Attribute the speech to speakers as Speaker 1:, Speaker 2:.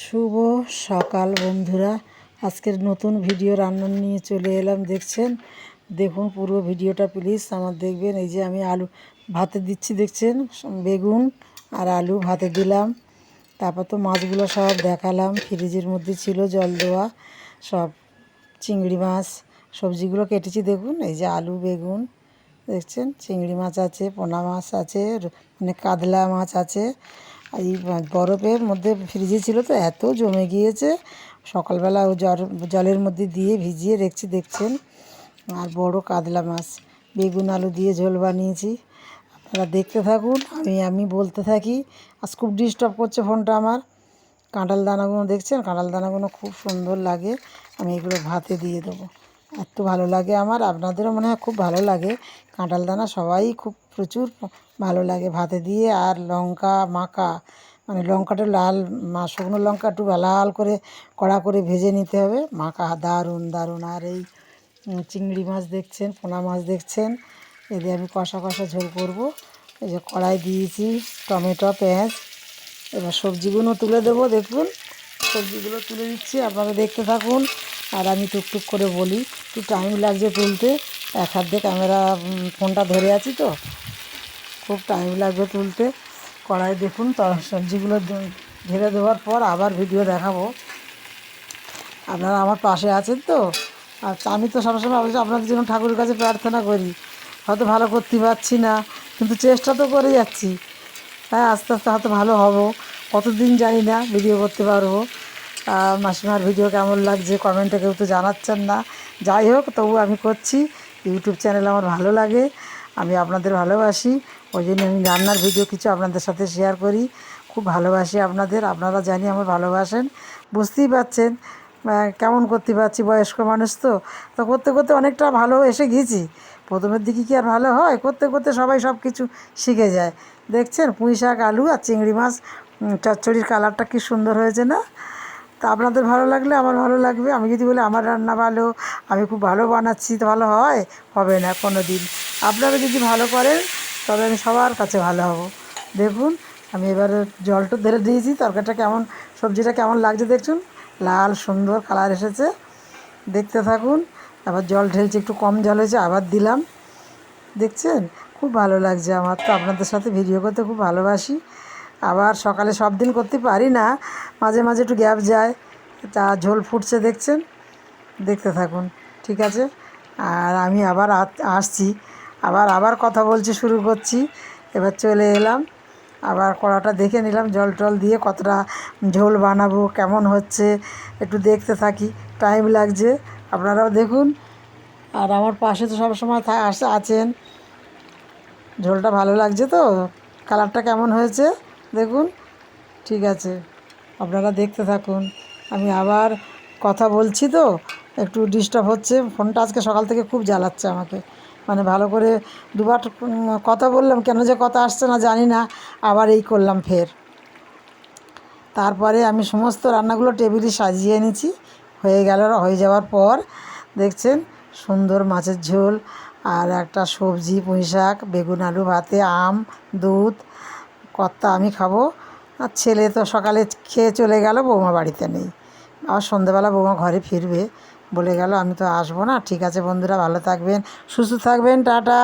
Speaker 1: শুভ সকাল বন্ধুরা, আজকের নতুন ভিডিও রান্না নিয়ে চলে এলাম। দেখুন পুরো ভিডিওটা প্লিজ আমার দেখবেন। এই যে আমি আলু ভাতে দিচ্ছি, দেখছেন বেগুন আর আলু ভাতে দিলাম। তারপর তো মাছগুলো সব দেখালাম, ফ্রিজের মধ্যে ছিল জল দেওয়া সব চিংড়ি মাছ। সবজিগুলো কেটেছি দেখুন, এই যে আলু বেগুন দেখছেন, চিংড়ি মাছ আছে, পোনা মাছ আছে, মানে কাতলা মাছ আছে। এই বরফের মধ্যে ফ্রিজে ছিল তো এত জমে গিয়েছে, সকালবেলা ও জলের মধ্যে দিয়ে ভিজিয়ে রেখেছি দেখছেন। আর বড় কাতলা মাছ, বেগুন আলু দিয়ে ঝোল বানিয়েছি। আপনারা দেখতে থাকুন, আমি বলতে থাকি। আজ খুব ডিস্টার্ব করছে ফোনটা আমার। কাঁঠাল দানাগুলো দেখছেন, কাঁঠাল দানাগুলো খুব সুন্দর লাগে। আমি এগুলো ভাতে দিয়ে দেবো, এত ভালো লাগে আমার। আপনাদেরও মনে হয় খুব ভালো লাগে কাঁঠাল দানা, সবাই খুব প্রচুর ভালো লাগে ভাতে দিয়ে। আর লঙ্কা মাখা, মানে লঙ্কাটা লাল, শুকনো লঙ্কা একটু লাল করে কড়া করে ভেজে নিতে হবে, মাখা দারুণ দারুণ। আর এই চিংড়ি মাছ দেখছেন, পোনা মাছ দেখছেন, এদের আমি কষা কষা ঝোল করব। এই যে কড়াই দিয়েছি টমেটো পেঁয়াজ, এবার সবজিগুলো তুলে দেবো। দেখুন সবজিগুলো তুলে দিচ্ছি, আপনারা দেখতে থাকুন। আর আমি টুকটুক করে বলি, একটু টাইম লাগছে তুলতে, এক হাত দিয়ে ক্যামেরা ফোনটা ধরে আছি তো, খুব টাইম লাগবে তুলতে। কড়াই দেখুন, সবজিগুলো ঢেলে দেওয়ার পর আবার ভিডিও দেখাবো। আপনারা আমার পাশে আছেন তো। আর আমি তো সবসময় অবশ্যই আপনাদের জন্য ঠাকুরের কাছে প্রার্থনা করি। হয়তো ভালো করতে পারছি না, কিন্তু চেষ্টা তো করে যাচ্ছি। হ্যাঁ, আস্তে আস্তে হয়তো ভালো হব, কতদিন জানি না ভিডিও করতে পারবো। মাসিমার ভিডিও কেমন লাগছে কমেন্টে কেউ তো জানাচ্ছেন না। যাই হোক, তবু আমি করছি। ইউটিউব চ্যানেল আমার ভালো লাগে, আমি আপনাদের ভালোবাসি, ওই জন্য আমি রান্নার ভিডিও কিছু আপনাদের সাথে শেয়ার করি। খুব ভালোবাসি আপনাদের, আপনারা জানি আমার ভালোবাসেন। বুঝতেই পারছেন কেমন করতে পারছি, বয়স্ক মানুষ তো। তো করতে করতে অনেকটা ভালো এসে গিয়েছি। প্রথমের দিকে কি আর ভালো হয়, করতে করতে সবাই সব কিছু শিখে যায়। দেখছেন পুঁই শাক আলু আর চিংড়ি মাছ চচ্চড়ির কালারটা কি সুন্দর হয়েছে না? তা আপনাদের ভালো লাগলে আমার ভালো লাগবে। আমি যদি বলি আমার রান্না ভালো, আমি খুব ভালো বানাচ্ছি, তো ভালো হয়? হবে না কোনো দিন। আপনারা যদি ভালো করেন তবে আমি সবার কাছে ভালো হব। দেখুন আমি এবারে জলটা ঢেলে দিয়েছি, তরকারিটা কেমন, সবজিটা কেমন লাগছে দেখুন, লাল সুন্দর কালার এসেছে। দেখতে থাকুন। আবার জল ঢেলছি, একটু কম জল হয়েছে, আবার দিলাম। দেখছেন খুব ভালো লাগছে আমার, তো আপনাদের সাথে ভিডিও করতে খুব ভালোবাসি। আবার সকালে সব দিন করতে পারি না, মাঝে মাঝে একটু গ্যাপ যায়। তা ঝোল ফুটছে দেখছেন, দেখতে থাকুন, ঠিক আছে। আর আমি আবার আসছি, আবার কথা বলছি, শুরু করছি। এবার চলে এলাম, আবার কড়াটা দেখে নিলাম, জল টল দিয়ে কতটা ঝোল বানাবো, কেমন হচ্ছে একটু দেখতে থাকি। টাইম লাগছে, আপনারাও দেখুন। আর আমার পাশে তো সবসময় আছেন। ঝোলটা ভালো লাগছে তো, কালারটা কেমন হয়েছে দেখুন, ঠিক আছে। আপনারা দেখতে থাকুন। আমি আবার কথা বলছি তো, একটু ডিস্টার্ব হচ্ছে ফোনটা, আজকে সকাল থেকে খুব জ্বালাচ্ছে আমাকে। মানে ভালো করে দুবার কথা বললাম, কেন যে কথা আসছে না জানি না, আবার এই করলাম ফের। তারপরে আমি সমস্ত রান্নাগুলো টেবিলে সাজিয়ে নিয়েছি। হয়ে যাওয়ার পর দেখছেন সুন্দর মাছের ঝোল আর একটা সবজি, পুঁই শাক, বেগুন আলু ভাতে, আম, দুধ, কর্তা আমি খাবো। আর ছেলে তো সকালে খেয়ে চলে গেল, বৌমা বাড়িতে নেই। আবার সন্ধ্যেবেলা বৌমা ঘরে ফিরবে বলে গেল, আমি তো আসবো না। ঠিক আছে বন্ধুরা, ভালো থাকবেন, সুস্থ থাকবেন, টাটা।